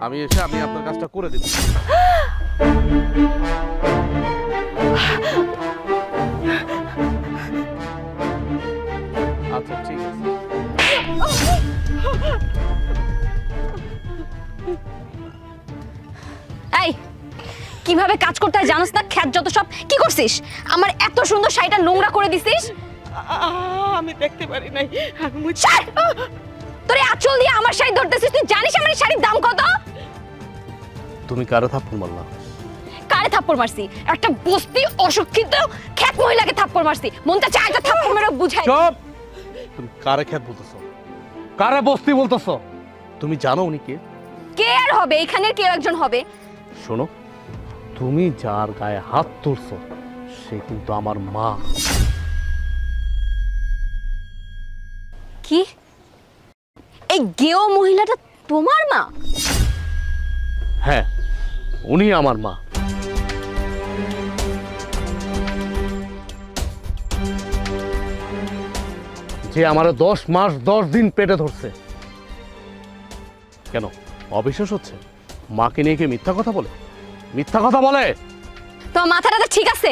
আমি এসে আমি আপনার কাজটা করে দেব। আচ্ছা ঠিক আছে। এই কিভাবে কাজ করতে হয় জানোস না? খ্যাত যত সব কি করছিস? আমার এত সুন্দর শাড়িটা নোংরা করে দিছিস। আমি দেখতে পারি নাই। তোরে আঁচল দিয়ে আমার শাড়ি ধরতেছিস, তুই জানিস আমার এই শাড়ির দাম কত? তুমি কারে থাপ্পড় মারলা? কারে থাপ্পড় মারছি? একটা বস্তি অশিক্ষিত খ্যাত মহিলাকে থাপ্পড় মারছি। মনটা চায় একটা থাপ্পড় মেরে বুঝাই। চুপ! তুমি কারে খ্যাত বলতেছো? কারে বস্তি বলতেছো? তুমি জানো উনি কে? কে আর হবে? এখানের কেউ একজন হবে। শোনো, তুমি যার গায়ে হাত তুলছো সে কিন্তু আমার মা। কি? এই গেও মহিলাটা তোমার মা? হ্যাঁ, উনি আমার মা। যে আমার 10 মাস 10 দিন পেটে ধরছে। কেন অবিশ্বাস হচ্ছে? মাকে নিয়ে কি মিথ্যা কথা বলে? মিথ্যা কথা বলে? তোমার মাথাটা তো ঠিক আছে?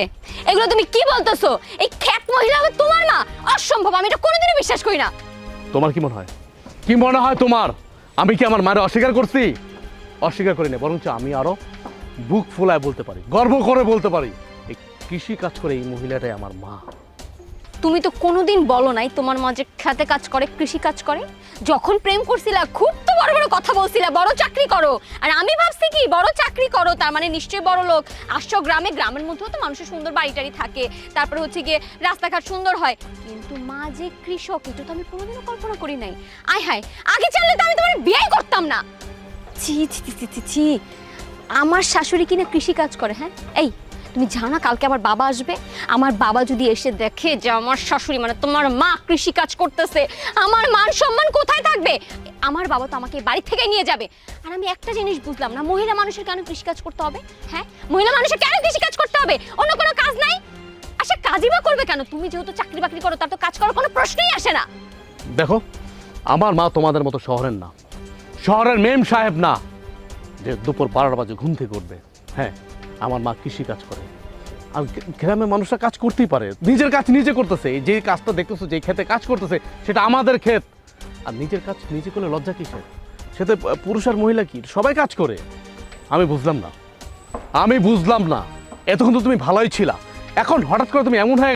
এগুলো তুমি কি বলতেছো? এই খ্যাত মহিলা হবে তোমার মা? অসম্ভব, আমি এটা কোনোদিনও বিশ্বাস করি না। তোমার কি মনে হয়? কি মনে হয় তোমার? আমি কি আমার মায়ের অস্বীকার করছি? অস্বীকার করি না, বরঞ্চ আমি আরো বুক ফুলায় বলতে পারি, গর্ব করে বলতে পারি, এই কৃষি কাজ করে এই মহিলাটাই আমার মা। তুমি তো কোনোদিন বলো নাই তোমার মা যে খেতে কাজ করে, কৃষি কাজ করে। যখন প্রেম করছিলা খুব তো বড় বড় কথা বলছিলা, বড় চাকরি করো। আর আমি ভাবছি কি বড় চাকরি করো তার মানে নিশ্চয়ই বড় লোক। আসছো গ্রামে, গ্রামের মধ্যেও তো মানুষের সুন্দর বাড়ি-টাড়ি থাকে, তারপর হচ্ছে গিয়ে রাস্তাঘাট সুন্দর হয়। কিন্তু মা যে কৃষক এটা তো আমি কোনোদিনও কল্পনা করি নাই। আয় হায়, আগে জানলে তো আমি তোমার বিয়েই করতাম না। ছি ছি ছি ছি ছি, আমার শাশুড়ি কিনা কৃষি কাজ করে? হ্যাঁ, এই তুমি জানো না কালকে আমার বাবা আসবে? আমার বাবা যদি এসে দেখে যে আমার শাশুড়ি মানে তোমার মা কৃষি কাজ করতেছে, আমার মান সম্মান কোথায় থাকবে? আমার বাবা তো আমাকে বাড়ি থেকে নিয়ে যাবে। আর আমি একটা জিনিস বুঝলাম না, মহিলা মানুষের কেন কৃষি কাজ করতে হবে? হ্যাঁ, মহিলা মানুষের কেন কৃষি কাজ করতে হবে? অন্য কোনো কাজ নাই? আচ্ছা কাজই বা করবে কেন? তুমি যেহেতু চাকরি বাকরি করো তার তো কাজ করার কোনো প্রশ্নই আসে না। দেখো, আমার মা তোমাদের মতো শহরের না, শহরের মেম সাহেব না যে দুপুর 12টা বাজে ঘুম থেকে উঠবে। হ্যাঁ, আমার মা কৃষি কাজ করে। আর গ্রামের মানুষরা কাজ করতেই পারে, নিজের কাজ নিজে করতেছে। যে কাজটা দেখতেছো, যে ক্ষেতে কাজ করতেছে সেটা আমাদের ক্ষেত। আর নিজের কাজ নিজে করলে লজ্জা কিসের? সেটা পুরুষ আর মহিলা কি সবাই কাজ করে। আমি বুঝলাম না, এতক্ষণ তো তুমি ভালোই ছিলা, এখন হঠাৎ করে তুমি এমন হয়ে